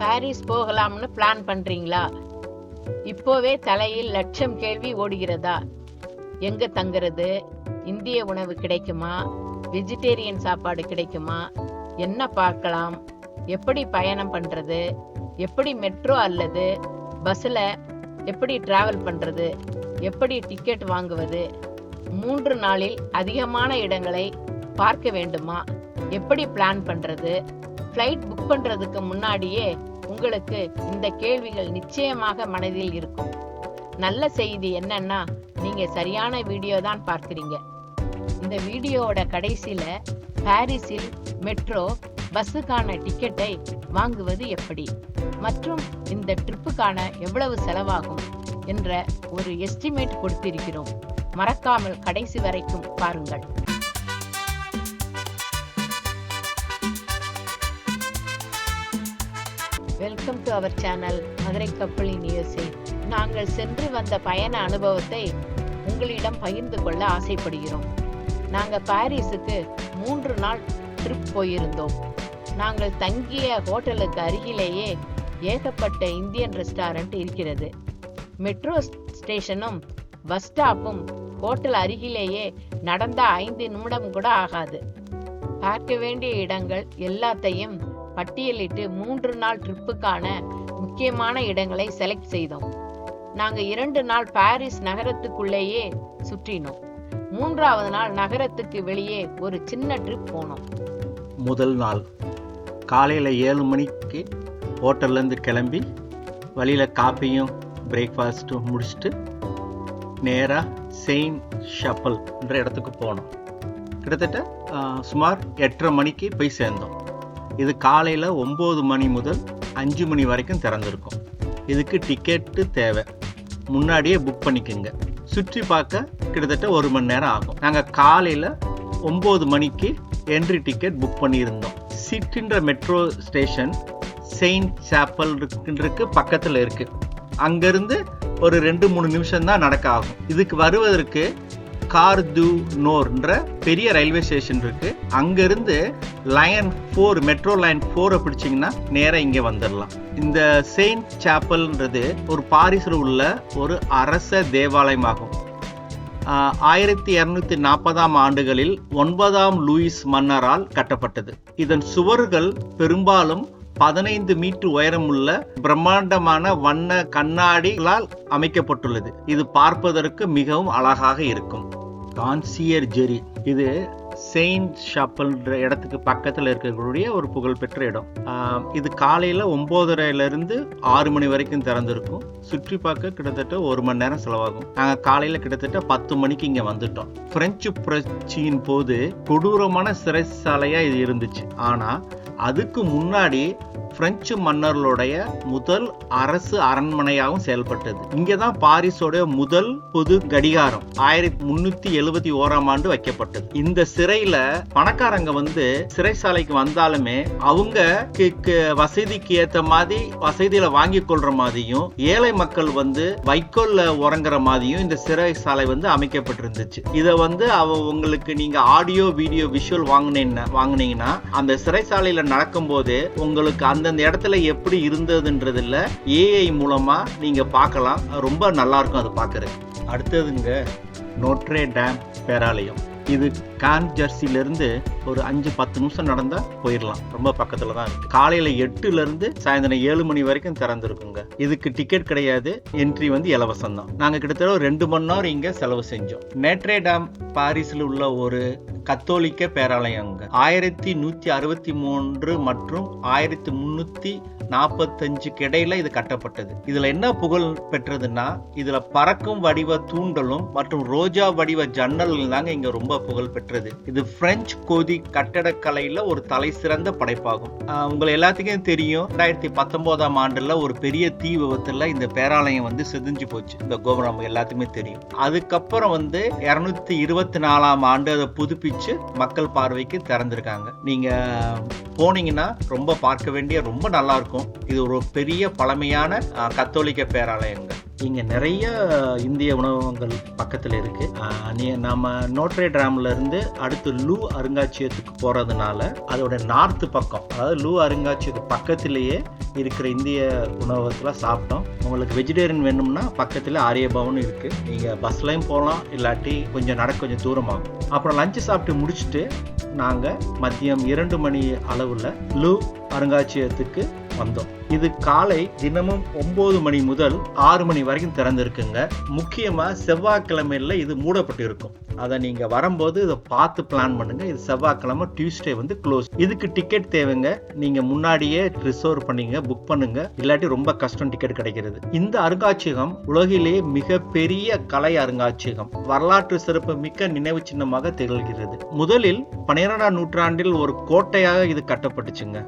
Paris போகலாம்னு plan பண்றீங்களா? இப்போவே தலையில் லட்சம் கேள்வி ஓடுகிறதா? எங்க தங்குறது? இந்திய உணவு கிடைக்குமா? வெஜிடேரியன் சாப்பாடு கிடைக்குமா? என்ன பார்க்கலாம்? எப்படி பயணம் பண்றது? எப்படி மெட்ரோ அல்லது பஸ்ல எப்படி டிராவல் பண்றது? எப்படி டிக்கெட் வாங்குவது? 3 நாளில் அதிகமான இடங்களை பார்க்க வேண்டுமா? எப்படி பிளான் பண்றது? ஃப்ளைட் புக் பண்றதுக்கு முன்னாடியே உங்களுக்கு இந்த கேள்விகள் நிச்சயமாக மனதில் இருக்கும். நல்ல செய்தி என்னன்னா, நீங்க சரியான வீடியோ தான் பார்க்கிறீங்க. இந்த வீடியோவோட கடைசியில பாரிஸில் மெட்ரோ பஸ்ஸுக்கான டிக்கெட்டை வாங்குவது எப்படி மற்றும் இந்த ட்ரிப்புக்கான எவ்வளவு செலவாகும் என்ற ஒரு எஸ்டிமேட் கொடுத்திருக்கிறோம். மறக்காமல் கடைசி வரைக்கும் பாருங்கள். Welcome to our channel Madurai கப்பலின் யூஎஸ்ஏ. நாங்கள் சென்று வந்த பயண அனுபவத்தை உங்களிடம் பகிர்ந்து கொள்ள ஆசைப்படுகிறோம். நாங்கள் பாரிஸுக்கு 3 நாள் ட்ரிப் போயிருந்தோம். நாங்கள் தங்கிய ஹோட்டலுக்கு அருகிலேயே ஏகப்பட்ட இந்தியன் ரெஸ்டாரண்ட் இருக்கிறது. மெட்ரோ ஸ்டேஷனும் பஸ் ஸ்டாப்பும் ஹோட்டல் அருகிலேயே நடந்த 5 நிமிடம் கூட ஆகாது. பார்க்க வேண்டிய இடங்கள் எல்லாத்தையும் பட்டியலிட்டு 3 நாள் ட்ரிப்புக்கான முக்கியமான இடங்களை செலக்ட் செய்தோம். நாங்கள் 2 நாள் பாரிஸ் நகரத்துக்குள்ளேயே சுற்றினோம். 3ஆவது நாள் நகரத்துக்கு வெளியே ஒரு சின்ன ட்ரிப் போனோம். முதல் நாள் காலையில் 7 மணிக்கு ஹோட்டல்லேருந்து கிளம்பி வழியில் காப்பியும் பிரேக்ஃபாஸ்ட்டும் முடிச்சுட்டு நேராக செயின்ட் ஷப்பல் என்ற இடத்துக்கு போனோம். கிட்டத்தட்ட சுமார் 8:30 மணிக்கு போய் சேர்ந்தோம். இது காலையில் 9 மணி முதல் 5 மணி வரைக்கும் திறந்திருக்கும். இதுக்கு டிக்கெட்டு தேவை, முன்னாடியே புக் பண்ணிக்கோங்க. சுற்றி பார்க்க கிட்டத்தட்ட 1 மணி நேரம் ஆகும். நாங்கள் காலையில் 9 மணிக்கு என்ட்ரி டிக்கெட் புக் பண்ணியிருந்தோம். சிட்டின்ற மெட்ரோ ஸ்டேஷன் செயின்ட் சாப்பல் இருக்கு பக்கத்தில் இருக்கு. அங்கேருந்து ஒரு 2-3 நிமிஷம் தான் நடக்க ஆகும். இதுக்கு வருவதற்கு கார் து நோர்ன்ற பெரிய ரயில்வே ஸ்டேஷன் இருக்கு. அங்கிருந்து லைன் 4 மெட்ரோ லைன் 4 பிடிச்சிங்கன்னா நேராக இங்கே வந்துடலாம். இந்த செயின்ட் சாப்பல்ன்றது ஒரு பாரிஸில் உள்ள ஒரு அரச தேவாலயமாகும். 1240ஆம் ஆண்டுகளில் 9ஆம் லூயிஸ் மன்னரால் கட்டப்பட்டது. இதன் சுவர்கள் பெரும்பாலும் 15 மீட்டர் உயரமுள்ள பிரம்மாண்டமான வண்ண கண்ணாடிகளால் அமைக்கப்பட்டுள்ளது. இது பார்ப்பதற்கு மிகவும் அழகாக இருக்கும். கான்சியர்ஜெரி இது செயின்ட் ஷாப்பல் இடத்துக்கு பக்கத்தில் இருக்கக்கூடிய ஒரு புகழ்பெற்ற இடம். இது காலையில் 9:30லேருந்து 6 மணி வரைக்கும் திறந்திருக்கும். சுற்றி பார்க்க கிட்டத்தட்ட 1 மணி நேரம் செலவாகும். நாங்கள் காலையில் கிட்டத்தட்ட 10 மணிக்கு இங்கே வந்துட்டோம். பிரெஞ்சு புரட்சியின் போது கொடூரமான சிறைச்சாலையாக இது இருந்துச்சு. ஆனால் அதுக்கு முன்னாடி பிரெஞ்சு மன்னர்களுடைய முதல் அரசு அரண்மனையாகவும் செயல்பட்டது. இங்கதான் பாரிஸோட முதல் பொது கடிகாரம் 1371ஆம் ஆண்டு வைக்கப்பட்டது. இந்த சிறையில பணக்காரங்க சிறைசாலைக்கு வந்தாலுமே அவங்க வசதிக்கு ஏத்த மாதிரி வசதியில வாங்கி கொள்ற மாதிரியும், ஏழை மக்கள் வைக்கோல்ல உறங்குற மாதிரியும் இந்த சிறைசாலை அமைக்கப்பட்டிருந்துச்சு. இதை உங்களுக்கு நீங்க ஆடியோ வீடியோ விஷுவல் வாங்கினீங்கன்னா அந்த சிறைசாலையில நடக்கும் போது உங்களுக்கு அந்தந்த இடத்துல எப்படி இருந்ததுன்றதுல ஏஐ மூலமா நீங்க பார்க்கலாம். ரொம்ப நல்லா இருக்கும் அது பார்க்கறது. அடுத்ததுங்க நோட்ரே டேம் பேராலயம். இது கான்ஜர்சிலிருந்து ஒரு 5-10 நிமிஷம் நடந்தா போயிடலாம். ரொம்ப பக்கத்துல தான் இருக்கு. காலையில 8லேருந்து சாயந்தரம் 7 மணி வரைக்கும் திறந்திருக்குங்க. இதுக்கு டிக்கெட் கிடையாது, என்ட்ரி இலவசம் தான். நாங்க கிட்டத்தட்ட 2 மணி நேரம் இங்க செலவு செஞ்சோம். நோட்ரே டேம் பாரிஸில் உள்ள ஒரு கத்தோலிக்க பேராலயம். 1163 மற்றும் 1345 இடையில இது கட்டப்பட்டது. இதுல என்ன புகழ் பெற்றதுன்னா, இதுல பறக்கும் வடிவ தூண்டலும் மற்றும் ரோஜா வடிவ ஜன்னல் தாங்க இங்க ரொம்ப புகழ் பெற்றது. இது பிரெஞ்சு கோதி கட்டடக்கலையில ஒரு தலை சிறந்த படைப்பாகும். உங்களை எல்லாத்துக்கும் தெரியும், 2019ஆம் ஆண்டுல ஒரு பெரிய தீ விபத்துல இந்த பேராலயம் செதிஞ்சு போச்சு. இந்த கோபுரம் எல்லாத்துக்குமே தெரியும். அதுக்கப்புறம் 224ஆம் ஆண்டு அதை புதுப்பிச்சு மக்கள் பார்வைக்கு திறந்திருக்காங்க. நீங்க போனீங்கன்னா ரொம்ப பார்க்க வேண்டிய, ரொம்ப நல்லா இருக்கும். இது ஒரு பெரிய பழமையான கத்தோலிக்க பேராலயங்கள். இங்கே நிறைய இந்திய உணவகங்கள் பக்கத்தில் இருக்கு. நம்ம நோட்ரே டேம்ல இருந்து அடுத்து லூ அருங்காட்சியகத்துக்கு போறதுனால அதோட நார்த்து பக்கம், அதாவது லூ அருங்காட்சியக பக்கத்திலேயே இருக்கிற இந்திய உணவகத்தில் சாப்பிட்டோம். உங்களுக்கு வெஜிடேரியன் வேணும்னா பக்கத்தில் ஆரியபவன் இருக்கு, நீங்க பஸ்லையும் போகலாம், இல்லாட்டி கொஞ்சம் கொஞ்சம் தூரமாகும். அப்புறம் லஞ்சு சாப்பிட்டு முடிச்சுட்டு நாங்கள் மதியம் 2 மணி அளவில் லூ அருங்காட்சியகத்துக்கு வந்தோம். இது காலை தினமும் 9 மணி முதல் 6 மணி வரைக்கும் திறந்திருக்குங்க. முக்கியமா செவ்வாய்க்கிழமையில இது மூடப்பட்டு இருக்கும். அதை நீங்க வரும்போது இதை பார்த்து பிளான் பண்ணுங்க. இது செவ்வாய்க்கிழமை, டியூஸ்டே வந்து க்ளோஸ். இதுக்கு டிக்கெட் தேவைங்க. நீங்க முன்னாடியே ரிசர்வ் பண்ணீங்க, புக் பண்ணுங்க, இல்லாட்டி ரொம்ப கஷ்டம் டிக்கெட் கிடைக்கிறது. இந்த அருங்காட்சியகம் உலகிலேயே மிகப்பெரிய கலை அருங்காட்சியகம், வரலாற்று சிறப்பு மிக்க நினைவு சின்னமாக திகழ்கிறது. முதலில் 12ஆம் நூற்றாண்டில் ஒரு கோட்டையாக இது கட்டப்பட்டுச்சுங்க.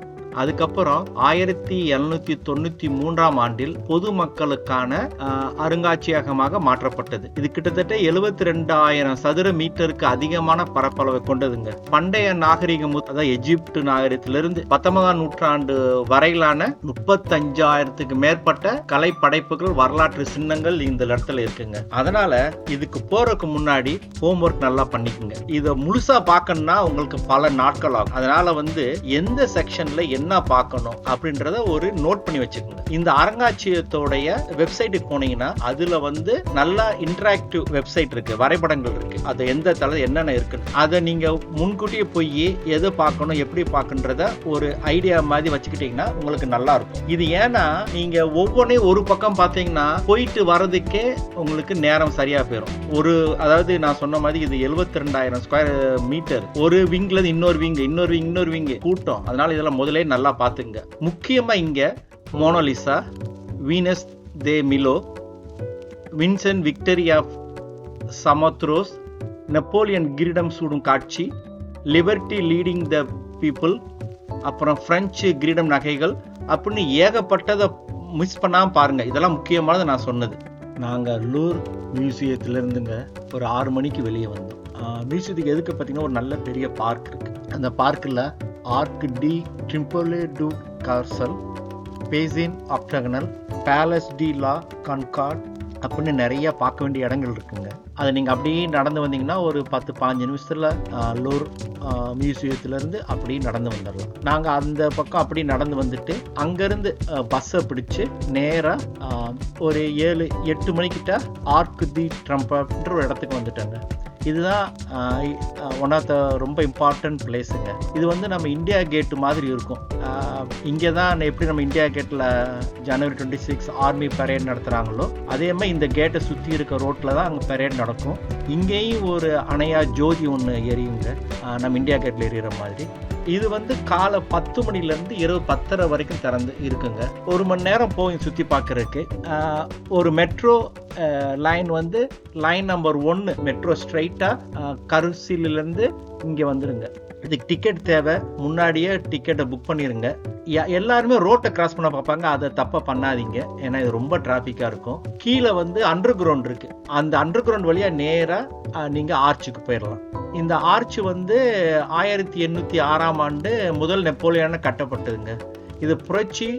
அதுக்கப்புறம் 1793ஆம் ஆண்டில் பொதுமக்களுக்கான அருங்காட்சியகமாக மாற்றப்பட்டது. இது கிட்டத்தட்ட 72,000 சதுர மீட்டருக்கு அதிகமான பரப்பளவை கொண்டதுங்க. பண்டைய நாகரிகம், அதாவது எஜிப்து நாகரிகத்திலிருந்து 19ஆம் நூற்றாண்டு வரையிலான 35,000க்கு மேற்பட்ட கலை படைப்புகள், வரலாற்று சின்னங்கள் இந்த இடத்துல இருக்குங்க. அதனால இதுக்கு போறதுக்கு முன்னாடி ஹோம்ஒர்க் நல்லா பண்ணிக்கோங்க. இதை முழுசா பார்க்கணும்னா உங்களுக்கு பல நாட்கள் ஆகும். அதனால வந்து எந்த செக்ஷன்ல என்ன பார்க்கணும் அப்படின்றத ஒரு நோட் பண்ணி வச்சுக்கோங்க. இந்த அருங்காட்சியகத்தோடைய வெப்சைட்டுக்கு போனீங்கன்னா அதுல வந்து நல்லா இன்டராக்டிவ் வெப்சைட் இருக்கு, வரைபடங்கள் இருக்கு. அது எந்த தளம் என்னென்ன இருக்கு அதை நீங்க முன்கூட்டியே போய் எதை பார்க்கணும், எப்படி பார்க்கணுன்றத ஒரு ஐடியா மாதிரி வச்சுக்கிட்டீங்கன்னா உங்களுக்கு நல்லா இருக்கும். இது ஏன்னா நீங்க ஒவ்வொன்றையும் ஒரு பக்கம் பார்த்தீங்கன்னா போயிட்டு வர்றதுக்கே உங்களுக்கு நேரம் சரியா போயிடும். அதாவது நான் சொன்ன மாதிரி இது 72,000 ஸ்கொயர் மீட்டர். ஒரு விங்ல இன்னொரு விங் கூட்டம். அதனால இதெல்லாம் முதல்ல நல்லா பாத்துங்க. முக்கியமா இங்க மோனாலிசா, வீனஸ் தே மிலோ, வின்சென்ட் விக்டரி ஆஃப் சமத்ரோஸ், நெப்போலியன் கிரீடம் சூடும் காட்சி, லிபர்ட்டி லீடிங் த பீப்புள், அப்புறம் பிரெஞ்சு கிரீடம் நகைகள் அப்படின்னு ஏகப்பட்டதை மிஸ் பண்ணாம பாருங்க. இதெல்லாம் முக்கியமானது நான் சொன்னது. நாங்கள் லூர் மியூசியத்துல இருந்துங்க ஒரு 6 மணிக்கு வெளியே வந்தோம். மியூசியத்துக்கு எதுக்கு பார்த்தீங்கன்னா ஒரு நல்ல பெரிய பார்க் இருக்கு. அந்த பார்க்கில் Arc de Triomphe du Carrousel, basin octagonal, Palace de la Concorde அப்படின்னு நிறைய பார்க்க வேண்டிய இடங்கள் இருக்குங்க. அதை நீங்கள் அப்படியே நடந்து வந்தீங்கன்னா ஒரு 10-15 நிமிஷத்தில் லூர் மியூசியத்துலேருந்து அப்படியே நடந்து வந்துடலாம். நாங்கள் அந்த பக்கம் அப்படியே நடந்து வந்துட்டு அங்கேருந்து பஸ்ஸை பிடிச்சி நேராக ஒரு 7-8 மணிக்கிட்ட ஆர்க் தி ட்ரம்ப்ன்ற ஒரு இடத்துக்கு வந்துட்டோங்க. இதுதான் ஒன் ஆஃப் த ரொம்ப இம்பார்ட்டன்ட் பிளேஸுங்க. இது வந்து நம்ம இந்தியா கேட்டு மாதிரி இருக்கும். இங்கே தான் எப்படி நம்ம இந்தியா கேட்டில் ஜனவரி 26 ஆர்மி பரேட் நடத்துகிறாங்களோ அதே மாதிரி இந்த கேட்டை சுற்றி இருக்க ரோட்டில் தான் அங்கே பரேட் நடக்கும். இங்கேயும் ஒரு அணையா ஜோதி ஒன்று எரியுங்க, நம்ம இந்தியா கேட்டில் எரியிற மாதிரி. இது வந்து காலை 10 மணிலேருந்து இரவு 10:30 வரைக்கும் திறந்து இருக்குங்க. 1 மணி நேரம் போகும் சுற்றி பார்க்குறதுக்கு. ஒரு மெட்ரோ லைன் வந்து லைன் நம்பர் 1 மெட்ரோ ஸ்ட்ரைட்டாக கருசிலிருந்து இங்கே வந்துடுங்க. இதுக்கு டிக்கெட் தேவை, முன்னாடியே டிக்கெட்டை புக் பண்ணிடுங்க. எல்லாருமே ரோட்டை கிராஸ் பண்ண பார்ப்பாங்க, அதை தப்பா பண்ணாதீங்க, ஏன்னா இது ரொம்ப டிராஃபிக்காக இருக்கும். கீழே வந்து அண்டர் கிரவுண்ட் இருக்கு, அந்த அண்டர் கிரவுண்ட் வழியாக நேராக நீங்கள் ஆர்ச்சுக்கு போயிடலாம். இந்த ஆர்ச் வந்து 1806ஆம் ஆண்டு முதல் நெப்போலியனால கட்டப்பட்டதுங்க. இது புரட்சி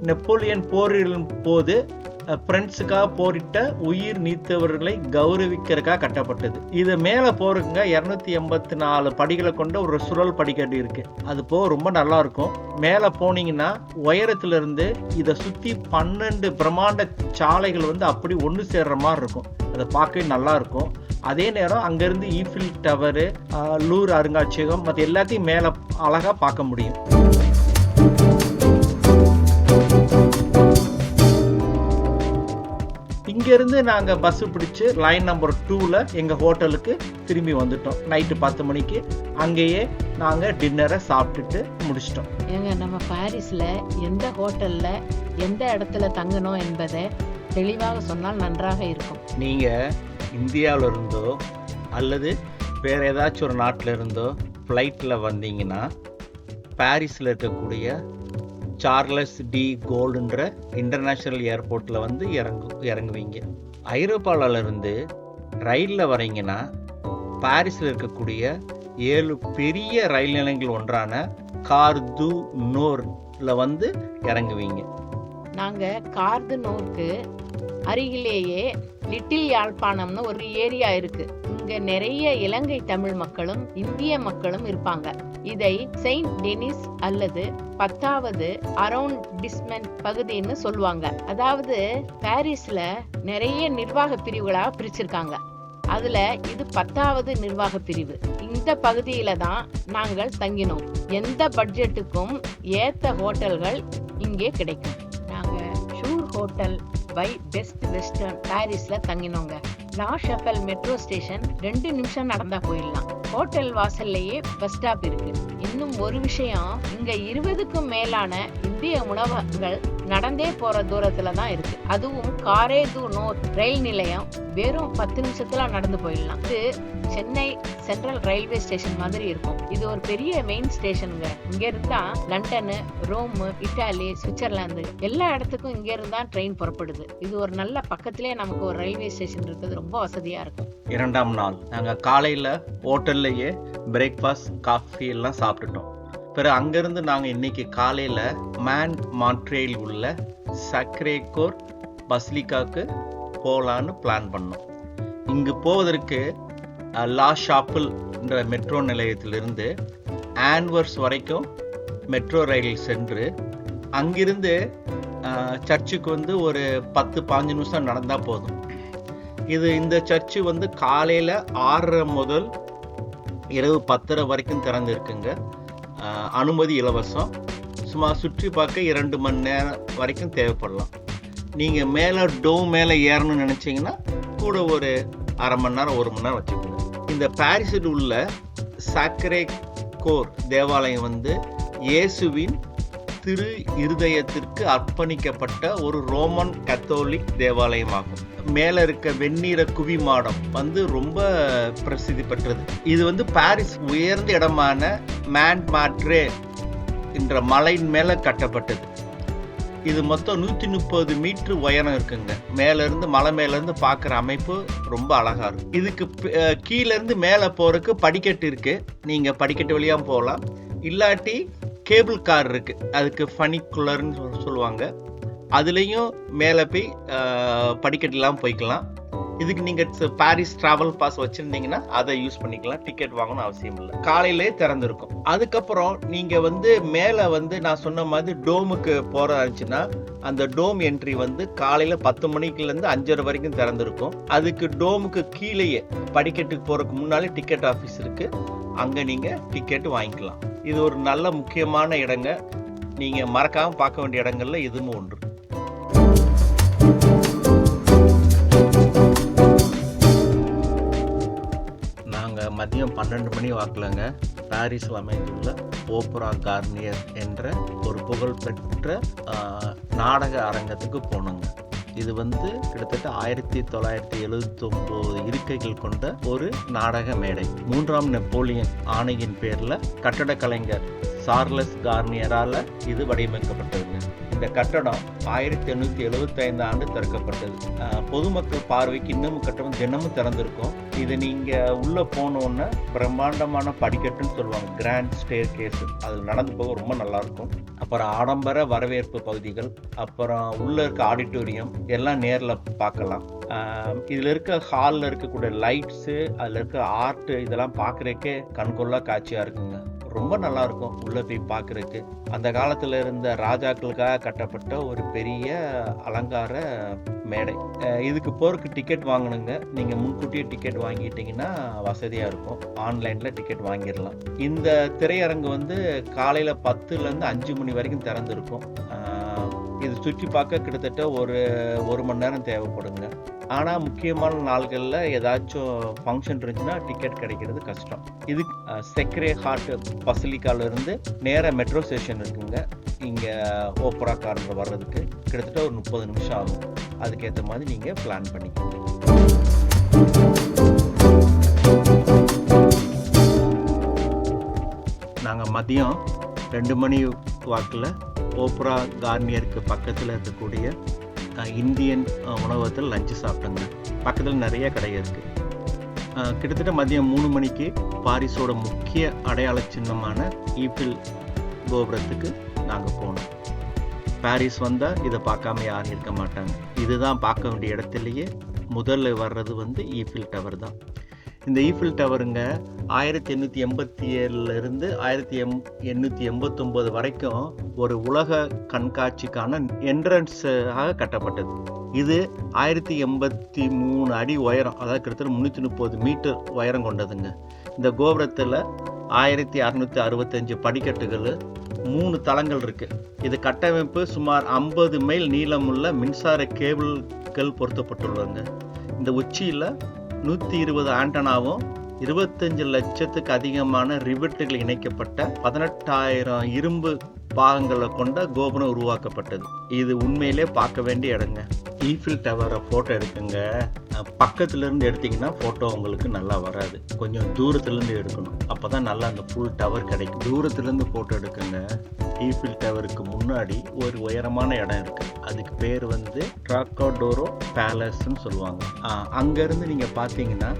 நெப்போலியன் போரின் போது பிரெஞ்சுக்காக போரிட்ட உயிர் நீத்தவர்களை கௌரவிக்கிறதுக்காக கட்டப்பட்டது. இது மேலே போறதுங்க 284 படிகளை கொண்ட ஒரு சுழல் படிக்கட்டு இருக்கு. அது போக ரொம்ப நல்லா இருக்கும். மேலே போனீங்கன்னா உயரத்துல இருந்து இதை சுத்தி 12 பிரம்மாண்ட சாலைகள் வந்து அப்படி ஒன்று சேர்ற மாதிரி இருக்கும். அதை பார்க்கவே நல்லா இருக்கும். அதே நேரம் அங்கிருந்து ஈஃபில் டவரு, லூர் அருங்காட்சியகம் மற்ற எல்லாத்தையும் மேலே அழகா பார்க்க முடியும். இங்கேருந்து நாங்கள் பஸ்ஸு பிடிச்சி லைன் நம்பர் 2ல் எங்கள் ஹோட்டலுக்கு திரும்பி வந்துட்டோம். நைட்டு 10 மணிக்கு அங்கேயே நாங்கள் டின்னரை சாப்பிட்டுட்டு முடிச்சிட்டோம். ஏங்க, நம்ம பாரிஸில் எந்த ஹோட்டலில் எந்த இடத்துல தங்கணும் என்பதை தெளிவாக சொன்னால் நன்றாக இருக்கும். நீங்கள் இந்தியாவில் இருந்தோ அல்லது வேறு ஏதாச்சும் ஒரு நாட்டில் இருந்தோ ஃப்ளைட்டில் வந்தீங்கன்னா பாரிஸில் இருக்கக்கூடிய சார்லஸ் டி கோல்டுன்ற இன்டர்நேஷ்னல் ஏர்போர்ட்டில் வந்து இறங்குவீங்க. ஐரோப்பாவில் இருந்து ரயிலில் வரீங்கன்னா பாரிஸில் இருக்கக்கூடிய 7 பெரிய ரயில் நிலையங்கள் ஒன்றான கார் து நோர்ல வந்து இறங்குவீங்க. நாங்கள் கார் து நோருக்கு அருகிலேயே லிட்டில் யாழ்ப்பாணம்னு ஒரு ஏரியா இருக்கு. இங்க நிறைய இலங்கை தமிழ் மக்களும் இந்திய மக்களும் இருப்பாங்க. இதை செயின்ட் டெனிஸ் அல்லது 10வது அரவுண்டிஸ்மென்ட் பகுதின்னு சொல்லுவாங்க. அதாவது பாரிஸ்ல நிறைய நிர்வாக பிரிவுகளா பிரிச்சிருக்காங்க. அதுல இது 10வது நிர்வாக பிரிவு. இந்த பகுதியில தான் நாங்கள் தங்கினோம். எந்த பட்ஜெட்டுக்கும் ஏத்த ஹோட்டல்கள் இங்கே கிடைக்கும். நாங்க sure hotel by Best Western பாரிஸ்ல தங்கினோங்க. லா ஷஃபல் மெட்ரோ ஸ்டேஷன் 2 நிமிஷம் நடந்தா போயிடலாம். ஹோட்டல் வாசல்லையே பஸ் ஸ்டாப் இருக்கு. இன்னும் ஒரு விஷயம், இங்க 20க்கும் மேலான இந்திய உணவகங்கள் நடந்தே போற தூரத்துல தான் இருக்கு. அதுவும் காரே து நோர்த் ரயில் நிலையம் வெறும் 10 நிமிஷத்துல நடந்து போயிடலாம். இது சென்னை சென்ட்ரல் ரயில்வே ஸ்டேஷன் மாதிரி இருக்கும். இது ஒரு பெரிய மெயின் ஸ்டேஷனுங்க. இங்க இருந்தா லண்டன், ரோம், இட்டாலி, சுவிட்சர்லாந்து எல்லா இடத்துக்கும் இங்க இருந்தா ட்ரெயின் புறப்படுது. இது ஒரு நல்ல பக்கத்திலே நமக்கு ஒரு ரயில்வே ஸ்டேஷன் இருக்குது. ரொம்ப வசதியா இருக்கும். 2ஆம் நாள் நாங்க காலையில ஹோட்டல்லையே பிரேக்ஃபாஸ்ட், காஃபி எல்லாம் சாப்பிட்டுட்டோம். பிறகு அங்கிருந்து நாங்க இன்னைக்கு காலையில மான்ட்ரேயில் உள்ள சக்ரே கோர் பசிலிக்காக்கு போலான்னு பிளான் பண்ணோம். இங்கு போவதற்கு லா ஷாப்பிள் என்ற மெட்ரோ நிலையத்திலிருந்து ஆன்வர்ஸ் வரைக்கும் மெட்ரோ ரயில் சென்று அங்கிருந்து சர்ச்சுக்கு வந்து ஒரு 10-15 நிமிஷம் நடந்தா போதும். இந்த சர்ச்சு வந்து காலையில 6:30 முதல் இரவு 10:30 வரைக்கும் திறந்து இருக்குங்க. அனுமதி இலவசம். சும்மா சுற்றி பார்க்க 2 மணி நேரம் வரைக்கும் தேவைப்படலாம். நீங்க மேல டோம் மேல ஏறணும்னு நினைச்சீங்கன்னா கூட ஒரு அரை மணி நேரம் 1 மணி நேரம் வச்சுக்கோங்க. இந்த பாரிஸில் உள்ள சாக்ரே கோர் தேவாலயம் வந்து இயேசுவின் திரு இருதயத்திற்கு அர்ப்பணிக்கப்பட்ட ஒரு ரோமன் கத்தோலிக் தேவாலயமாகும். மேல இருக்க வெண்ணிற குவி மாடம் வந்து ரொம்ப பிரசித்தி பெற்றது. இது வந்து பாரிஸ் உயர்ந்த இடமான மான்ட்மார்ட்ரே என்ற மலையின் மேல கட்டப்பட்டது. இது மொத்தம் 130 மீட்டர் உயரம் இருக்குங்க. மலை மேல இருந்து பாக்குற அமைப்பு ரொம்ப அழகா இருக்கு. இதுக்கு கீழே இருந்து மேல போறதுக்கு படிக்கட்டு இருக்கு. நீங்க படிக்கட்டு வழியா போகலாம். இல்லாட்டி கேபிள் கார் இருக்கு. அதுக்கு ஃபனிகுலர்னு சொல்லுவாங்க. அதுலயும் மேல போய் படிக்கட்டுலாம் போய்க்கலாம். இதுக்கு நீங்க பாரிஸ் டிராவல் பாஸ் வச்சிருந்தீங்கன்னா அதை யூஸ் பண்ணிக்கலாம். டிக்கெட் வாங்கணும் அவசியம் இல்லை. காலையிலே திறந்திருக்கும். அதுக்கப்புறம் நீங்க வந்து மேல வந்து நான் சொன்ன மாதிரி டோமுக்கு போறதா இருந்துச்சுன்னா அந்த டோம் என்ட்ரி வந்து காலையில 10 மணிக்குல இருந்து 5:30 வரைக்கும் திறந்திருக்கும். அதுக்கு டோமுக்கு கீழேயே படிக்கட்டுக்கு போறதுக்கு முன்னாலே டிக்கெட் ஆஃபீஸ் இருக்கு. அங்க நீங்க டிக்கெட் வாங்கிக்கலாம். இது ஒரு நல்ல முக்கியமான இடங்க. நீங்க மறக்காம பார்க்க வேண்டிய இடங்கள்ல இதுவும் ஒன்று. மதியம் 12 மணி வாக்கிலங்க பாரிஸில் அமைந்துள்ள ஓப்ரா கார்னியர் என்ற ஒரு புகழ்பெற்ற நாடக அரங்கத்துக்கு போனோங்க. இது வந்து கிட்டத்தட்ட 1979 இருக்கைகள் கொண்ட ஒரு நாடக மேடை. 3ஆம் நெப்போலியன் ஆணையின் பேர்ல கட்டட கலைஞர் சார்லஸ் கார்னியரால இது வடிவமைக்கப்பட்டதுங்க. இந்த கட்டடம் 1875 ஆண்டு திறக்கப்பட்டது. பொதுமக்கள் பார்வைக்கு இன்னமும் கட்டடம் தினமும் திறந்திருக்கும். இது நீங்க உள்ள போனோன்னு பிரம்மாண்டமான படிக்கட்டுன்னு சொல்லுவாங்க, கிராண்ட் ஸ்டேர் கேஸ். அது நடந்து போக ரொம்ப நல்லா இருக்கும். அப்புறம் ஆடம்பர வரவேற்பு பகுதிகள், அப்புறம் உள்ள இருக்க ஆடிட்டோரியம் எல்லாம் நேர்ல பார்க்கலாம். இதுல இருக்க ஹால்ல இருக்கக்கூடிய லைட்ஸு, அதுல இருக்க ஆர்ட் இதெல்லாம் பார்க்கறதுக்கே கண்கொள்ளா காட்சியா இருக்குங்க. ரொம்ப நல்லா இருக்கும் உள்ள போய் பார்க்கறதுக்கு. அந்த காலத்துல இருந்த ராஜாக்களுக்காக கட்டப்பட்ட ஒரு பெரிய அலங்கார மேடை. இதுக்கு போறதுக்கு டிக்கெட் வாங்கணுங்க. நீங்க முன்கூட்டியே டிக்கெட் வாங்கிட்டீங்கன்னா வசதியா இருக்கும். ஆன்லைன்ல டிக்கெட் வாங்கிடலாம். இந்த திரையரங்கு வந்து காலையில 10ல இருந்து 5 மணி வரைக்கும் திறந்திருக்கும். இது சுற்றி பார்க்க கிட்டத்தட்ட ஒரு மணி நேரம் தேவைப்படுங்க. ஆனா முக்கியமான நாள்கள்ல ஏதாச்சும் ஃபங்க்ஷன் இருந்துச்சுன்னா டிக்கெட் கிடைக்கிறது கஷ்டம். இது செக்ரே ஹார்ட் பசிலிக்கால இருந்து நேர மெட்ரோ ஸ்டேஷன் இருக்குங்க. இங்க ஓப்ரா கார்னர் வர்றதுக்கு கிட்டத்தட்ட ஒரு 30 நிமிஷம் ஆகும். அதுக்கேற்ற மாதிரி நீங்க பிளான் பண்ணிக்கோங்க. நாங்க மதியம் 2 மணி வாக்கில் ஓப்ரா கார்னியருக்கு பக்கத்தில் இருக்கக்கூடிய இந்தியன் உணவகத்தில் லஞ்சு சாப்பிட்டோங்க. பக்கத்தில் நிறைய கடை இருக்கு. கிட்டத்தட்ட மதியம் 3 மணிக்கு பாரிஸோட முக்கிய அடையாள சின்னமான ஈஃபில் கோபுரத்துக்கு நாங்கள் போனோம். பாரிஸ் வந்தால் இதை பார்க்காம யாரும் இருக்க மாட்டாங்க. இதுதான் பார்க்க வேண்டிய இடத்துலையே முதல்ல வர்றது வந்து ஈஃபில் டவர் தான். இந்த ஈஃபில் டவருங்க 1887 1889 வரைக்கும் ஒரு உலக கண்காட்சிக்கான என்ட்ரன்ஸாக கட்டப்பட்டது. இது 1083 அடி உயரம், அதாவது கிட்டத்தட்ட 330 மீட்டர் உயரம் கொண்டதுங்க. இந்த கோபுரத்தில் 1665 படிக்கட்டுகள், 3 தளங்கள் இருக்கு. இது கட்டமைப்பு சுமார் 50 மைல் நீளமுள்ள மின்சார கேபிள்கள் பொருத்தப்பட்டுள்ளதுங்க. இந்த உச்சியில் 120 ஆண்டனாவும் 25 லட்சத்துக்கு அதிகமான ரிவெட்டுகள் இணைக்கப்பட்ட 18,000 இரும்பு பாகங்களை கொண்ட கோபுரம் உருவாக்கப்பட்டது. இது உண்மையிலே பார்க்க வேண்டிய இடங்க. ஈஃபில் டவரை ஃபோட்டோ எடுக்குங்க. பக்கத்துல இருந்து எடுத்தீங்கன்னா ஃபோட்டோ உங்களுக்கு நல்லா வராது, கொஞ்சம் தூரத்துலேருந்து எடுக்கணும், அப்போ தான் நல்லா அந்த ஃபுல் டவர் கிடைக்கும். தூரத்துலேருந்து ஃபோட்டோ எடுக்குங்க. ஈஃபில் டவருக்கு முன்னாடி ஒரு உயரமான இடம் இருக்கு, அதுக்கு பேர் வந்து ட்ராக்கோடோரோ பேலஸ்ன்னு சொல்லுவாங்க. அங்கேருந்து நீங்கள் பார்த்தீங்கன்னா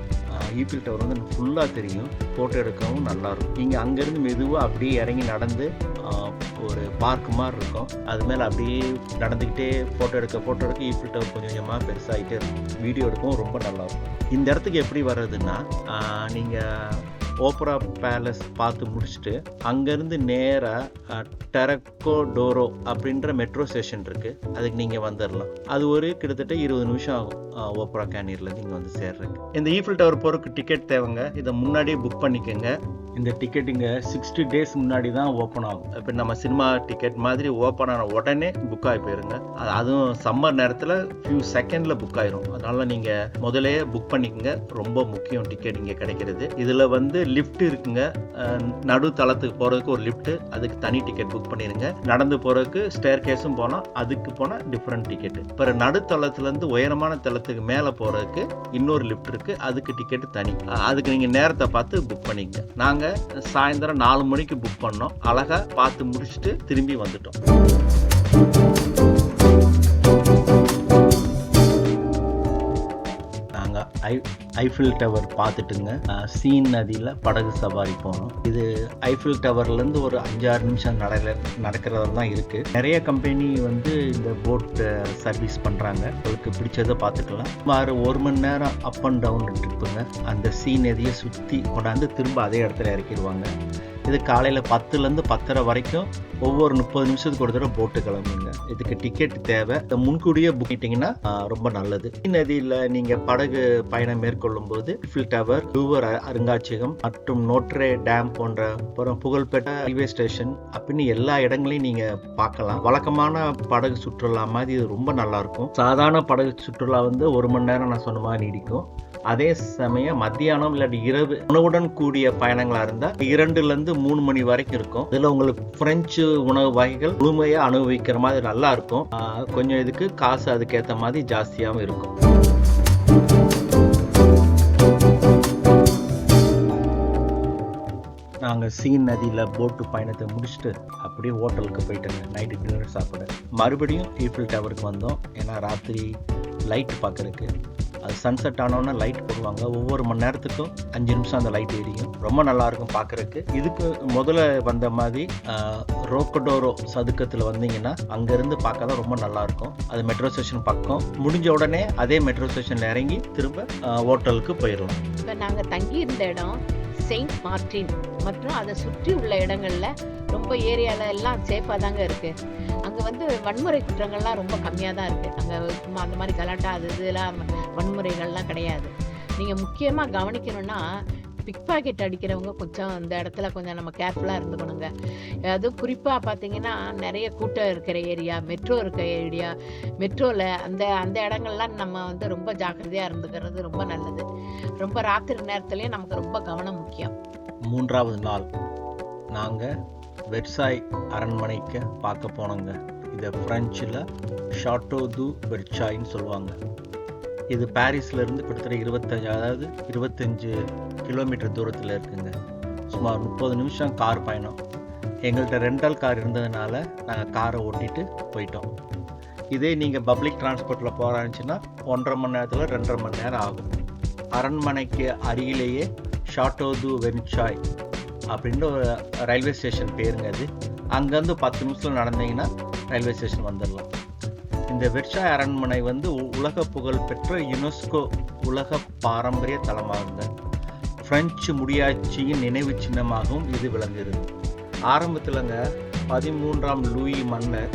ஈஃபில் டவர் வந்து ஃபுல்லாக தெரியும், ஃபோட்டோ எடுக்கவும் நல்லாயிருக்கும். நீங்கள் அங்கேருந்து மெதுவாக அப்படியே இறங்கி நடந்து ஒரு பார்க் மாதிரி இருக்கும், அது மேலே அப்படியே நடந்துக்கிட்டே ஃபோட்டோ எடுக்க ஈஃபில் டவர் கொஞ்சம் கொஞ்சமாக பெருசாகிட்டே இருக்கும். வீடியோ எடுக்கவும் ரொம்ப நல்லாயிருக்கும். இந்த இடத்துக்கு எப்படி வர்றதுன்னா, நீங்கள் ஓப்பரா பேலஸ் பார்த்து முடிச்சுட்டு அங்கேருந்து நேராக டெரக்கோடோரோ அப்படின்ற மெட்ரோ ஸ்டேஷன் இருக்குது, அதுக்கு நீங்கள் வந்துடலாம். அது ஒரு கிட்டத்தட்ட 20 நிமிஷம் ஆகும் ஓப்பரா கேனியர்லேருந்து இங்கே வந்து சேர்றதுக்கு. இந்த ஈஃபில் டவர் போகிறதுக்கு டிக்கெட் தேவைங்க. இதை முன்னாடியே புக் பண்ணிக்கோங்க. இந்த டிக்கெட் இங்கே 60 டேஸ் முன்னாடி தான் ஓப்பன் ஆகும். இப்போ நம்ம சினிமா டிக்கெட் மாதிரி ஓப்பன் ஆன உடனே புக் ஆகி போயிருங்க. அதுவும் சம்மர் நேரத்தில் ஃபியூ செகண்டில் புக் ஆயிரும். அதனால் நீங்கள் முதலே புக் பண்ணிக்கோங்க, ரொம்ப முக்கியம் டிக்கெட் இங்கே கிடைக்கிறது. இதில் வந்து லிஃப்ட் இருக்குங்க, நடு தளத்துக்கு போகிறதுக்கு ஒரு லிஃப்ட், அதுக்கு தனி டிக்கெட் புக் பண்ணிடுங்க. நடந்து போகிறதுக்கு ஸ்டேர் கேஸும் போனால் அதுக்கு போனால் டிஃப்ரெண்ட் டிக்கெட்டு. இப்போ நடுத்தளத்துலேருந்து உயரமான தளத்துக்கு மேலே போகிறதுக்கு இன்னொரு லிஃப்ட் இருக்குது, அதுக்கு டிக்கெட்டு தனி. அதுக்கு நீங்கள் நேரத்தை பார்த்து புக் பண்ணிக்கங்க. நாங்கள் சாயந்தரம் 4 மணிக்கு புக் பண்ணோம், அழகாக பார்த்து முடிச்சுட்டு திரும்பி வந்துட்டோம். ஐஃபில் டவர் பார்த்துட்டுங்க சீன் நதியில் படகு சவாரி போனோம். இது ஐஃபில் டவர்லேருந்து ஒரு 5-6 நிமிஷம் நடக்கிறதா தான் இருக்குது. நிறைய கம்பெனி வந்து இந்த போட் சர்வீஸ் பண்ணுறாங்க, உங்களுக்கு பிடிச்சதை பார்த்துக்கலாம். சுமார் 1 மணி நேரம் அப் அண்ட் டவுன் ட்ரிப்புங்க. அந்த சீன் நதியை சுற்றி கொண்டாந்து திரும்ப அதே இடத்துல இறக்கிடுவாங்க. இது காலையில் 10லேருந்து 10:30 வரைக்கும் ஒவ்வொரு 30 நிமிஷத்துக்கு ஒரு தடவை போட்டு கிளம்புங்க. இதுக்கு டிக்கெட் தேவை, முன்கூடியே புக் பண்ணிட்டீங்கன்னா ரொம்ப நல்லது. நதியில் நீங்கள் படகு பயணம் மேற்கொள்ளும் போது ஈஃபில் டவர், லூவர் அருங்காட்சியகம் மற்றும் நோட்ரே டேம் போன்ற புகழ்பெற்ற ரயில்வே ஸ்டேஷன் அப்படின்னு எல்லா இடங்களையும் நீங்கள் பார்க்கலாம். வழக்கமான படகு சுற்றுலா மாதிரி இது ரொம்ப நல்லா இருக்கும். சாதாரண படகு சுற்றுலா வந்து 1 மணி நேரம் நான் சொன்ன மாதிரி நீடிக்கும். அதே சமயம் மத்தியானம் இல்லாட்டி இரவு உணவுடன் கூடிய பயணங்களா இருந்தால் 2லேருந்து 3 மணி வரைக்கும் இருக்கும். இதில் உங்களுக்கு பிரெஞ்சு உணவு வகைகள் முழுமையாக அனுபவிக்கிற மாதிரி நல்லா இருக்கும். கொஞ்சம் இதுக்கு காசு அதுக்கேற்ற மாதிரி ஜாஸ்தியாகவும் இருக்கும். நாங்கள் சீன் நதியில் போட்டு பயணத்தை முடிச்சுட்டு அப்படியே ஹோட்டலுக்கு போயிட்டோங்க நைட்டு டின்னர் சாப்பிட. மறுபடியும் ஈஃபில் டவருக்கு வந்தோம், ஏன்னா ராத்திரி லைட் பார்க்குறதுக்கு. அது சன்செட் ஆனோன்னா லைட் போடுவாங்க, ஒவ்வொரு மணி நேரத்துக்கும் 5 நிமிஷம் அந்த லைட் எரியும், ரொம்ப நல்லாயிருக்கும் பார்க்குறதுக்கு. இதுக்கு முதல்ல வந்த மாதிரி ரோக்கடோரோ சதுக்கத்தில் வந்தீங்கன்னா அங்கேருந்து பார்க்க தான் ரொம்ப நல்லாயிருக்கும். அது மெட்ரோ ஸ்டேஷன் பக்கம். முடிஞ்ச உடனே அதே மெட்ரோ ஸ்டேஷனில் இறங்கி திரும்ப ஹோட்டலுக்கு போயிடுவோம். இப்போ நாங்கள் தங்கி இருந்த இடம் செயின்ட் மார்ட்டின் மற்றும் அதை சுற்றி உள்ள இடங்கள்ல ரொம்ப ஏரியாவில் எல்லாம் சேஃபாக தாங்க இருக்குது. அங்கே வந்து வன்முறை குற்றங்கள்லாம் ரொம்ப கம்மியாக தான் இருக்குது. அங்கே சும்மா அந்த மாதிரி கலாட்டா அது இதெல்லாம் வன்முறைகள்லாம் கிடையாது. நீங்கள் முக்கியமாக கவனிக்கணும்னா பிக் பாக்கெட் அடிக்கிறவங்க கொஞ்சம் இந்த இடத்துல கொஞ்சம் நம்ம கேர்ஃபுல்லாக இருந்துக்கணுங்க. அதுவும் குறிப்பாக பார்த்தீங்கன்னா நிறைய கூட்டம் இருக்கிற ஏரியா, மெட்ரோ இருக்கிற ஏரியா, மெட்ரோவில் அந்த இடங்கள்லாம் நம்ம வந்து ரொம்ப ஜாக்கிரதையாக இருந்துக்கிறது ரொம்ப நல்லது. ரொம்ப ராத்திரி நேரத்துலேயும் நமக்கு ரொம்ப கவனம் முக்கியம். 3வது நாள் நாங்கள் வெர்சாய் அரண்மனைக்கு பார்க்க போனோங்க. இதை ஃப்ரெஞ்சில் ஷாட்டோ து வெர்சாய்ன்னு சொல்லுவாங்க. இது பாரிஸ்லேருந்து கிட்டத்தட்ட 25 கிலோமீட்டர் தூரத்தில் இருக்குங்க. சுமார் 30 நிமிஷம் கார் பயணம். எங்கள்கிட்ட ரெண்டல் கார் இருந்ததுனால நாங்கள் காரை ஓட்டிட்டு போயிட்டோம். இதே நீங்கள் பப்ளிக் டிரான்ஸ்போர்ட்டில் போகிறாச்சுன்னா 1.5 மணி நேரத்தில் 2.5 மணி நேரம் ஆகும். அரண்மனைக்கு அருகிலேயே ஷாட்டோ து வெர்சாய் அப்படின்ற ஒரு ரயில்வே ஸ்டேஷன் பேருங்க அது. அங்கேருந்து 10 நிமிஷத்தில் நடந்தீங்கன்னா ரயில்வே ஸ்டேஷன் வந்துடலாம். இந்த வெர்சாய் அரண்மனை வந்து உலக புகழ் பெற்ற யுனெஸ்கோ உலக பாரம்பரிய தலமாகுங்க. பிரெஞ்சு முடியாட்சியின் நினைவு சின்னமாகவும் இது விளங்குகிறது. ஆரம்பத்தில்ங்க 13ஆம் லூயி மன்னர்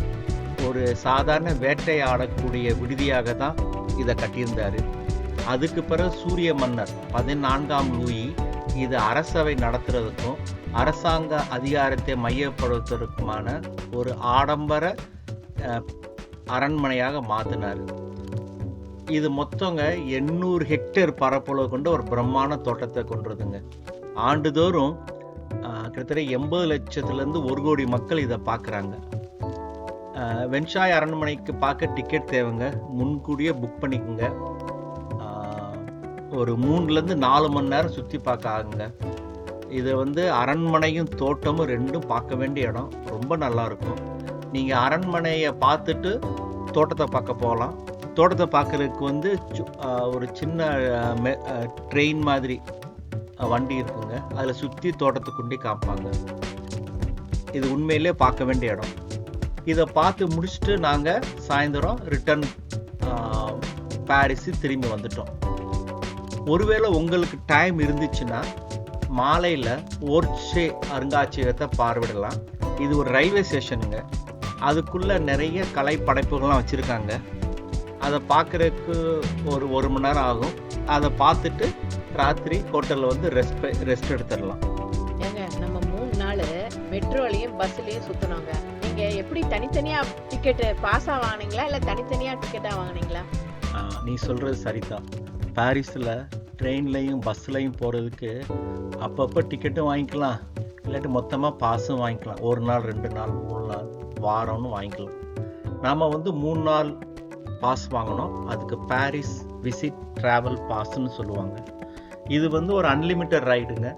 ஒரு சாதாரண வேட்டையாடக்கூடிய விடுதியாக தான் இதை கட்டியிருந்தார். அதுக்கு பிறகு சூரிய மன்னர் 14ஆம் லூயி இது அரசவை நடத்துறதுக்கும் அரசாங்க அதிகாரத்தை மையப்படுத்துவதற்குமான ஒரு ஆடம்பர அரண்மனையாக மாற்றினார். இது மொத்தங்க 800 ஹெக்டேர் பரப்பளவு கொண்ட ஒரு பிரம்மாண்ட தோட்டத்தை கொண்டிருதுங்க. ஆண்டுதோறும் கிட்டத்தட்ட 80 லட்சத்துலேருந்து 1 கோடி மக்கள் இதை பார்க்குறாங்க. வெர்சாய் அரண்மனைக்கு பார்க்க டிக்கெட் தேவைங்க. முன்கூடியே புக் பண்ணிக்கோங்க. ஒரு 3லேருந்து 4 மணி நேரம் சுற்றி பார்க்க ஆகுங்க. இது வந்து அரண்மனையும் தோட்டமும் ரெண்டும் பார்க்க வேண்டிய இடம். ரொம்ப நல்லா இருக்கும். நீங்கள் அரண்மனையை பார்த்துட்டு தோட்டத்தை பார்க்க போகலாம். தோட்டத்தை பார்க்குறதுக்கு வந்து ஒரு சின்ன ட்ரெயின் மாதிரி வண்டி இருக்குங்க. அதில் சுற்றி தோட்டத்தை கொண்டு காமிப்பாங்க. இது உண்மையிலே பார்க்க வேண்டிய இடம். இதை பார்த்து முடிச்சுட்டு நாங்கள் சாயந்தரம் ரிட்டர்ன் பாரிஸு திரும்பி வந்துட்டோம். ஒருவேளை உங்களுக்கு டைம் இருந்துச்சுன்னா மாலையில் ஓர்ச்சே அருங்காட்சியகத்தை பார்வையிடலாம். இது ஒரு ரயில்வே ஸ்டேஷனுங்க. அதுக்குள்ளே நிறைய கலை படைப்புகள்லாம் வச்சுருக்காங்க. அதை பார்க்குறதுக்கு ஒரு மணி நேரம் ஆகும். அதை பார்த்துட்டு ராத்திரி ஹோட்டலில் வந்து ரெஸ்ட் எடுத்துடலாம். ஏங்க நம்ம 3 நாள் மெட்ரோலையும் பஸ்லையும் சுற்றினோங்க. நீங்கள் எப்படி தனித்தனியாக டிக்கெட்டு பாஸாக வாங்கினீங்களா இல்லை தனித்தனியாக டிக்கெட்டாக வாங்கினீங்களா? நீ சொல்கிறது சரிதான். பாரிஸில் ட்ரெயின்லையும் பஸ்லையும் போகிறதுக்கு அப்பப்போ டிக்கெட்டும் வாங்கிக்கலாம், இல்லாட்டி மொத்தமாக பாஸும் வாங்கிக்கலாம். 1 நாள் 2 நாள் 3 நாள் வாரம்னு வாங்கிக்கலாம். நாம் வந்து 3 நாள் பாஸ் வாங்கினோம். அதுக்கு பாரிஸ் விசிட் ட்ராவல் பாஸ்ன்னு சொல்லுவாங்க. இது வந்து ஒரு அன்லிமிட்டட் ரைடுங்க.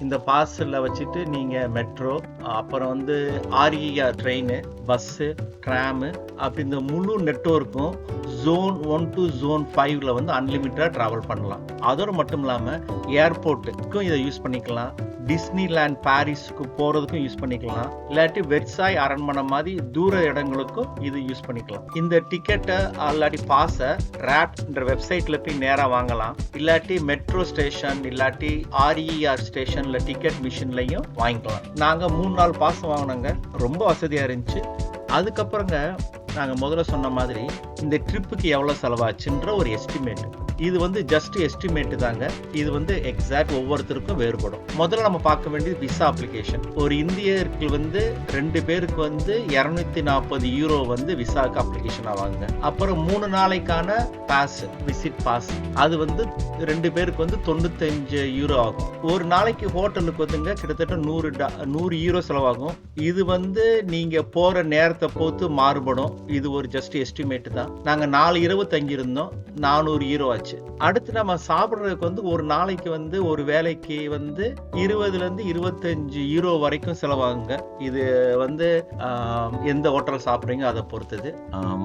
இந்த பாஸில் வச்சுட்டு நீங்கள் மெட்ரோ, அப்புறம் வந்து ஆர்இஆர் ட்ரெயின், பஸ்ஸு, ட்ராமு அப்படி இந்த முழு நெட்வொர்க்கும் ஜோன் 1 to ஜோன் 5ல் வந்து அன்லிமிட்டடாக ட்ராவல் பண்ணலாம். அதோடு மட்டும் இல்லாமல் ஏர்போர்ட்டுக்கும் இதை யூஸ் பண்ணிக்கலாம். டிஸ்னிலேண்ட் பாரிஸுக்கு போகிறதுக்கும் யூஸ் பண்ணிக்கலாம். இல்லாட்டி வெர்சாய் அரண்மனை மாதிரி தூர இடங்களுக்கும் இது யூஸ் பண்ணிக்கலாம். இந்த டிக்கெட்டை இல்லாட்டி பாஸை ராப்ட்ன்ற வெப்சைட்டில் போய் நேராக வாங்கலாம். இல்லாட்டி மெட்ரோ ஸ்டேஷன் இல்லாட்டி ஆர்இஆர் ஸ்டேஷனில் டிக்கெட் மிஷின்லையும் வாங்கிக்கலாம். நாங்கள் 3 நாள் பாஸ் வாங்கினோங்க. ரொம்ப வசதியாக இருந்துச்சு. அதுக்கப்புறங்க நாங்கள் முதல்ல சொன்ன மாதிரி இந்த ட்ரிப்புக்கு எவ்வளோ செலவாச்சுன்ற ஒரு எஸ்டிமேட். இது வந்து ஜஸ்ட் எஸ்டிமேட்டு தாங்க. இது வந்து எக்ஸாக்ட் ஒவ்வொருத்தருக்கும் வேறுபடும். முதல்ல நம்ம பார்க்க வேண்டியது விசா அப்ளிகேஷன். ஒரு இந்தியருக்கு வந்து 2 பேருக்கு வந்து 240 யூரோ வந்து விசாவுக்கு அப்ளிகேஷன் ஆவாங்க. அப்புறம் 3 நாளைக்கான பாஸ், விசிட் பாஸ், அது வந்து 2 பேருக்கு வந்து 95 யூரோ ஆகும். ஒரு நாளைக்கு ஹோட்டலுக்கு வந்துங்க கிட்டத்தட்ட 100 யூரோ செலவாகும். இது வந்து நீங்க போற நேரத்தை பொறுத்து மாறுபடும். இது ஒரு ஜஸ்ட் எஸ்டிமேட் தான். நாங்க 4 இரவு தங்கி இருந்தோம். 400 யூரோ ஆச்சு. அடுத்து நம்ம சாப்பிட்றதுக்கு வந்து ஒரு நாளைக்கு வந்து ஒரு வேலைக்கு வந்து 20லேருந்து 25 யூரோ வரைக்கும் செலவாகுங்க. இது வந்து எந்த ஹோட்டல் சாப்பிட்றீங்க அதை பொறுத்தது.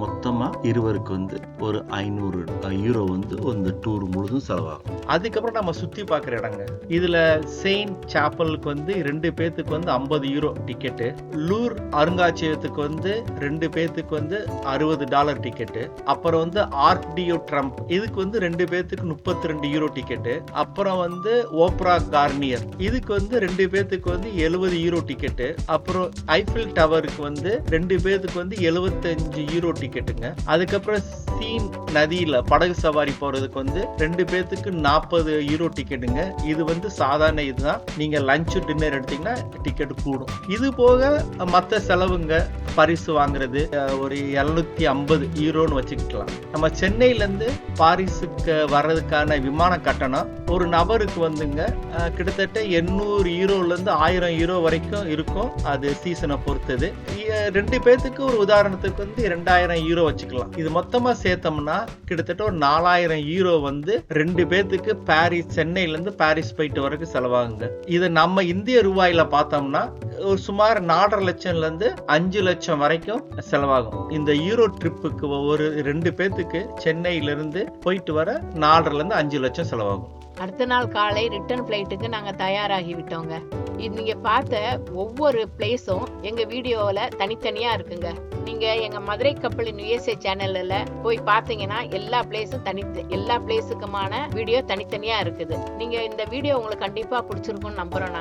மொத்தமாக இருவருக்கு வந்து ஒரு 500 யூரோ வந்து இந்த டூர் முழுதும் செலவாகும். அதுக்கப்புறம் நம்ம சுற்றி பார்க்குற இடங்க. இதில் செயின்ட் சாப்பலுக்கு வந்து 2 பேர்த்துக்கு வந்து 50 யூரோ டிக்கெட்டு. லூர் அருங்காட்சியகத்துக்கு வந்து 2 பேர்த்துக்கு வந்து $60 டிக்கெட்டு. அப்புறம் வந்து ஆர்க்டியோ ட்ரம்ப் இதுக்கு வந்து 2 பேர்த்துக்கு 32 யூரோ டிக்கெட்டு. அப்புறம் வந்து ஓப்ரா கார்னியர் இதுக்கு வந்து 2 பேர்த்துக்கு வந்து 70 யூரோ டிக்கெட்டு. அப்புறம் ஐஃபில் டவருக்கு வந்து 2 பேர்த்துக்கு வந்து 75 யூரோ டிக்கெட்டுங்க. அதுக்கப்புறம் சீன் நதியில படகு சவாரி போறதுக்கு வந்து 2 பேர்த்துக்கு 40 யூரோ டிக்கெட்டுங்க. இது வந்து சாதாரண இதுதான். நீங்க லஞ்ச் டின்னர் எடுத்தீங்கன்னா டிக்கெட் கூடும். இது போக மற்ற செலவுங்க, பரிசு வாங்குறது ஒரு 750 யூரோன்னு வச்சுக்கலாம். நம்ம சென்னையிலேருந்து பாரிஸுக்கு வர்றதுக்கான விமான கட்டணம் ஒரு நபருக்கு வந்துங்க கிட்டத்தட்ட 800 யூரோலேருந்து 1000 யூரோ வரைக்கும் இருக்கும். அது சீசனை பொறுத்தது. 2 பேர்த்துக்கு ஒரு உதாரணத்துக்கு வந்து 2000 யூரோ வச்சுக்கலாம். இது மொத்தமாக சேர்த்தோம்னா கிட்டத்தட்ட ஒரு 4000 யூரோ வந்து 2 பேர்த்துக்கு பாரிஸ், சென்னையிலேருந்து பாரிஸ் போயிட்டு வரைக்கும் செலவாகுங்க. இதை நம்ம இந்திய ரூபாயில பார்த்தோம்னா ஒரு சுமார் 4.5 லட்சம்லேருந்து 5 லட்சம் வரைக்கும் செலவாகும். இந்த யூரோ ட்ரிப்புக்கு ஒரு 2 பேர்த்துக்கு சென்னையிலிருந்து போயிட்டு வர 4.5 5 லட்சம் செலவாகும். அடுத்த நாள் காலை ரிட்டர்ன் ஃப்ளைட்டுக்கு நாங்கள் தயாராகி விட்டோங்க. இது நீங்கள் பார்த்த ஒவ்வொரு பிளேஸும் எங்கள் வீடியோவில் தனித்தனியாக இருக்குங்க. நீங்க எங்க மதுரை கப்பலின் USA சேனல்ல போய் பாத்தீங்கன்னா எல்லா பிளேஸுக்குமான வீடியோ தனித்தனியா இருக்குது. நீங்க இந்த வீடியோ உங்களுக்கு கண்டிப்பா பிடிச்சிருக்கும்னு நம்புறோம்.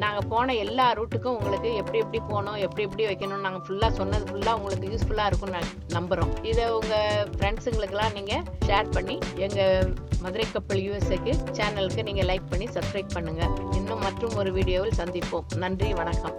நாங்க போன எல்லா ரூட்டுக்கும் உங்களுக்கு எப்படி போகணும், எப்படி வைக்கணும், நாங்க சொன்னது ஃபுல்லா உங்களுக்கு யூஸ்ஃபுல்லா இருக்கும்னு நம்புறோம். இதை உங்க ஃப்ரெண்ட்ஸுங்களுக்கெல்லாம் நீங்க ஷேர் பண்ணி எங்க மதுரை கப்பல் USA சேனலுக்கு நீங்க லைக் பண்ணி சப்ஸ்கிரைப் பண்ணுங்க. இன்னும் மற்றும் ஒரு வீடியோவில் சந்திப்போம். நன்றி, வணக்கம்.